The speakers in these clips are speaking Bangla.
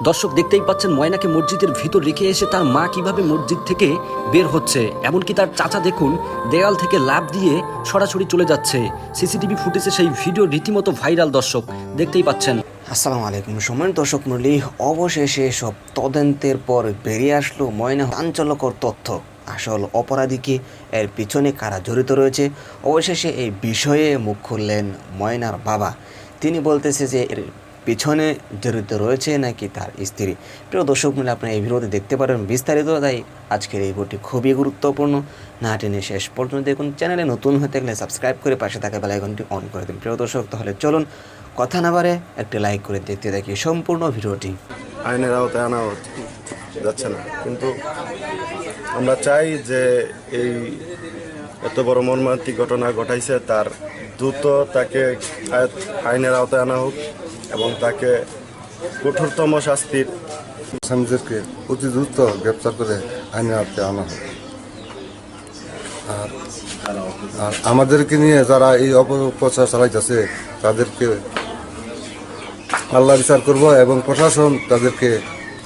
দর্শক দেখতেই পাচ্ছেন ময়নাকে মসজিদের ভিতর রেখে এসে তার মা কিভাবে মসজিদ থেকে বের হচ্ছে, এমনকি তার চাচা দেখুন দেয়াল থেকে লাফ দিয়ে সরাসরি চলে যাচ্ছে। সিসিটিভি ফুটেজে সেই ভিডিও রীতিমতো ভাইরাল, দর্শক দেখতেই পাচ্ছেন। আসসালামু আলাইকুম সম্মানিত দর্শক মণ্ডলী, অবশেষে সব তদন্তের পর বেরিয়ে আসলো ময়না চাঞ্চল্যকর তথ্য। আসল অপরাধী কি, এর পিছনে কারা জড়িত রয়েছে, অবশেষে এই বিষয়ে মুখ খুললেন ময়নার বাবা। তিনি বলতেছে যে এর পিছনে জড়িত রয়েছে নাকি তার স্ত্রী। প্রিয় দর্শক মণ্ডলী, আপনারা এই ভিডিওতে দেখতে পারেন বিস্তারিত, তাই আজকের এই ভিডিওটি খুবই গুরুত্বপূর্ণ, না টেনে শেষ পর্যন্ত দেখুন। চ্যানেলে নতুন হয়ে থাকলে সাবস্ক্রাইব করে পাশে থাকা বেল আইকনটি অন করে দিন। প্রিয় দর্শক, তাহলে চলুন কথা না বাড়ে একটি লাইক করে দেখতে থাকি সম্পূর্ণ ভিডিওটি। আইনের আওতায় আনা যাচ্ছে না, কিন্তু আমরা চাই যে এই এত বড় মর্মান্তিক ঘটনা ঘটাইছে তার দ্রুত তাকে আইনের আওতায় আনা হোক এবং তাকে কঠোরতম শাস্তির স্বামীদেরকে অতি দ্রুত গ্রেপ্তার করে আইনের আওতায় আনা হোক। আর আমাদেরকে নিয়ে যারা এই অপপ্রচার চালাইতেছে তাদেরকে আল্লাহ বিচার করব এবং প্রশাসন তাদেরকে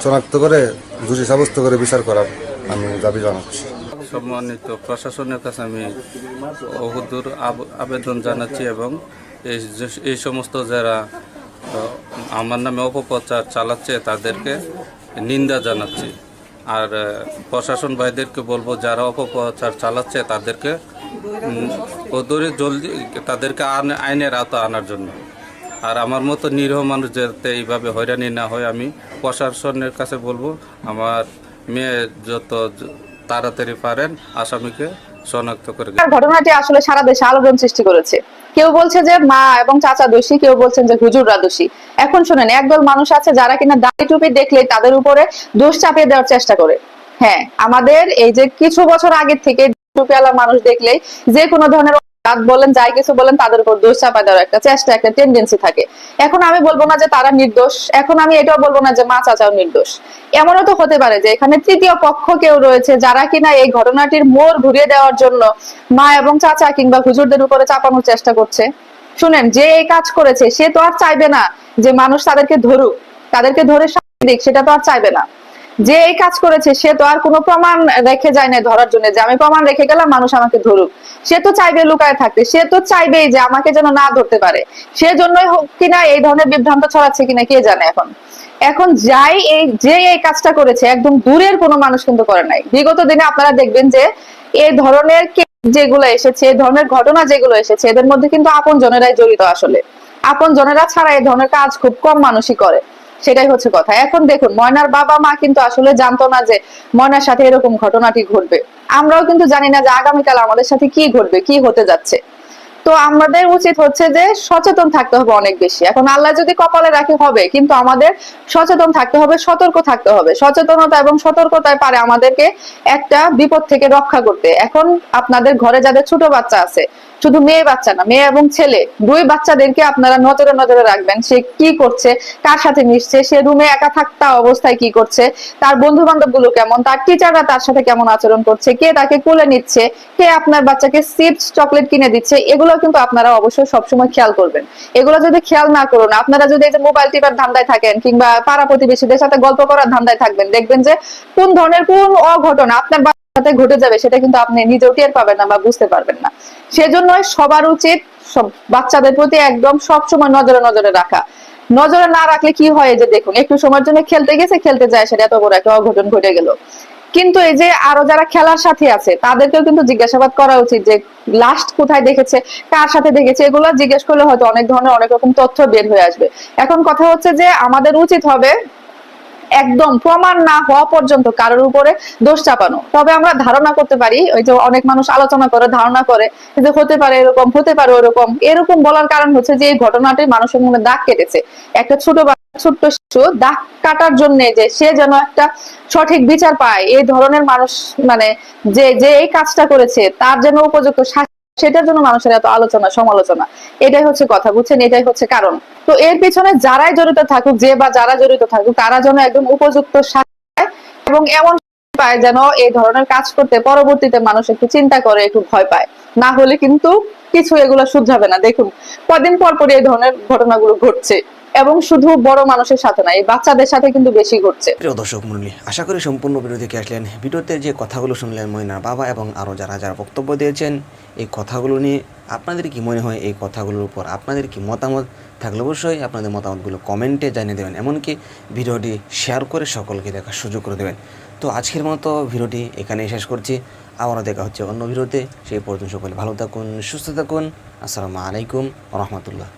শনাক্ত করে দোষী সাব্যস্ত করে বিচার করার আমি দাবি জানাচ্ছি। সম্মানিত প্রশাসনের কাছে আমি অহুদুর আবেদন জানাচ্ছি এবং এই সমস্ত যারা আমার নামে অপপ্রচার চালাচ্ছে তাদেরকে নিন্দা জানাচ্ছি। আর প্রশাসন ভাইদেরকে বলবো যারা অপপ্রচার চালাচ্ছে তাদেরকে জলদি তাদেরকে আইনের আওতা আনার জন্য। আর আমার মতো নিরীহ মানুষ যাতে এইভাবে হয়রানি না হয়, আমি প্রশাসনের কাছে বলবো আমার মেয়ে যত তাড়াতাড়ি পারেন আসামিকে শনাক্ত করে। ঘটনাটি আসলে সারা দেশে আলোড়ন সৃষ্টি করেছে। কেউ বলছে যে মা এবং চাচা দোষী, কেউ বলছেন যে হুজুররা দোষী। এখন শুনেন, একদল মানুষ আছে যারা কিনা দাড়ি টুপি দেখলে তাদের উপরে দোষ চাপিয়ে দেওয়ার চেষ্টা করে। হ্যাঁ, আমাদের এই যে কিছু বছর আগের থেকে টুপিওয়ালা মানুষ দেখলেই যে কোনো ধরনের বলেন যাই কিছু বলেন তাদের উপর দোষ চাপায় দেওয়ার একটা চেষ্টা, একটা টেন্ডেন্সি থাকে। এখন আমি বলবো না যে তারা নির্দোষ, এখন আমি এটাও বলবো না যে মা চাচাও নির্দোষ। এমনও তো হতে পারে যে এখানে তৃতীয় পক্ষ কেউ রয়েছে যারা কিনা এই ঘটনাটির মোড় ঘুরিয়ে দেওয়ার জন্য মা এবং চাচা কিংবা হুজুরদের উপরে চাপানোর চেষ্টা করছে। শুনেন, যে এই কাজ করেছে সে তো আর চাইবে না যে মানুষ তাদেরকে ধরুক, তাদেরকে ধরে শাস্তি দিক, সেটা তো আর চাইবে না। যে এই কাজ করেছে সে তো আর কোনো প্রমাণ রেখে যায় না ধরার জন্য, যে আমি প্রমাণ রেখে গেলাম মানুষ আমাকে ধরুক। সে তো চাইবে লুকায় থাকতে, সে তো চাইবেই যে আমাকে যেন না ধরতে পারে। সেজন্যই হোক কিনা এই ধরনের বিভ্রান্ত ছড়াচ্ছে কিনা কে জানে। এখন যাই যে এই কাজটা করেছে একদম দূরের কোনো মানুষ কিন্তু করে নাই। বিগত দিনে আপনারা দেখবেন যে এই ধরনের যেগুলো এসেছে, এই ধরনের ঘটনা যেগুলো এসেছে, এদের মধ্যে কিন্তু আপন জনেরাই জড়িত। আসলে আপন জনেরা ছাড়া এই ধরনের কাজ খুব কম মানুষই করে, সেটাই হচ্ছে কথা। এখন দেখুন, ময়নার বাবা মা কিন্তু আসলে জানতো না যে ময়নার সাথে এরকম ঘটনাটি ঘটবে। আমরাও কিন্তু জানি না যে আগামীকাল আমাদের সাথে কি ঘটবে, কি হতে যাচ্ছে। তো আমাদের উচিত হচ্ছে যে সচেতন থাকতে হবে অনেক বেশি। এখন আল্লাহ যদি কপালে রাখে হবে, কিন্তু আমাদের সচেতন থাকতে হবে, সতর্ক থাকতে হবে। সচেতনতা এবং সতর্কতায় পারে আমাদেরকে একটা বিপদ থেকে রক্ষা করতে। এখন আপনাদের ঘরে যাদের ছোট বাচ্চা আছে, শুধু মেয়ে বাচ্চা না, মেয়ে এবং ছেলে দুই বাচ্চাদেরকে আপনারা নজরে নজরে রাখবেন। সে কি করছে, কার সাথে মিশছে, সে রুমে একা থাকা অবস্থায় কি করছে, তার বন্ধু বান্ধব গুলো কেমন, তার টিচাররা তার সাথে কেমন আচরণ করছে, কে তাকে কোলে নিচ্ছে, কে আপনার বাচ্চাকে চিপস চকলেট কিনে দিচ্ছে, এগুলো কিন্তু আপনারা অবশ্যই সবসময় খেয়াল করবেন। এগুলো যদি খেয়াল না করুন, আপনারা যদি এই যে মোবাইল টিপার ধান্দায় থাকেন কিংবা পাড়া প্রতিবেশীদের সাথে গল্প করার ধান্দায় থাকবেন, দেখবেন যে কোন ধরনের কোন অঘটনা আপনার সাথে ঘটে যাবে সেটা কিন্তু আপনি নিজেও টের পাবেন না বা বুঝতে পারবেন না। সেজন্য সবার উচিত সব বাচ্চাদের প্রতি একদম সবসময় নজরে নজরে রাখা। নজরে না রাখলে কি হয়, যে দেখুন একটু সময়ের জন্য খেলতে গেছে, খেলতে যায়, সেটা এত বড় একটা অঘটন ঘটে গেল। কিন্তু এই যে আরো যারা খেলার সাথে আছে তাদেরকেও কিন্তু জিজ্ঞাসাবাদ করা উচিত যে লাস্ট কোথায় দেখেছে, কার সাথে দেখেছে, এগুলো জিজ্ঞেস করলে হয়তো অনেক ধরনের অনেক রকম তথ্য বের হয়ে আসবে। এখন কথা হচ্ছে যে আমাদের উচিত হবে একদম প্রমাণ না হওয়া পর্যন্ত কারোর উপরে দোষ চাপানো। তবে আমরা ধারণা করতে পারি, ওই যে অনেক মানুষ আলোচনা করে ধারণা করে যে হতে পারে এরকম, হতে পারে ওরকম। এরকম বলার কারণ হচ্ছে যে এই ঘটনাটি মানুষের মনে দাগ কেটেছে। একটা ছোট্ট শিশু দাগ কাটার জন্য যে সে যেন একটা সঠিক বিচার পায়, এই ধরনের মানুষ মানে যে এই কাজটা করেছে তার যেন উপযুক্ত সেটার জন্য মানুষের এত আলোচনা সমালোচনা। এটাই হচ্ছে কথা, বুঝছেন, এটাই হচ্ছে কারণ। তো এর পিছনে যারাই জড়িত থাকুক, যে বা যারা জড়িত থাকুক, তারা যেন একদম উপযুক্ত শাস্তি এবং এমন পায় যেন এই ধরনের কাজ করতে পরবর্তীতে মানুষ একটু চিন্তা করে, একটু ভয় পায়। না হলে কিন্তু কিছু এগুলো শুধরাবে না। দেখুন কদিন পর পর এই ধরনের ঘটনাগুলো ঘটছে। এবং শুধু বড় মানুষের সাথে না, এই বাচ্চাদের সাথে কিন্তু বেশি ঘটছে। প্রিয় দর্শক মণ্ডলী, আশা করি সম্পূর্ণ ভিডিও দেখে আসলেন। ভিডিওতে যে কথাগুলো শুনলেন ময়নার বাবা এবং আরও যারা যারা বক্তব্য দিয়েছেন, এই কথাগুলো নিয়ে আপনাদের কি মনে হয়, এই কথাগুলোর উপর আপনাদের কি মতামত থাকলে অবশ্যই আপনাদের মতামতগুলো কমেন্টে জানিয়ে দেবেন, এমনকি ভিডিওটি শেয়ার করে সকলকে দেখার সুযোগ করে দেবেন। তো আজকের মতো ভিডিওটি এখানেই শেষ করছি। আবারও দেখা হচ্ছে অন্য ভিডিওতে। সেই পর্যন্ত সকলে ভালো থাকুন, সুস্থ থাকুন। আসসালামু আলাইকুম ওয়া রাহমাতুল্লাহ।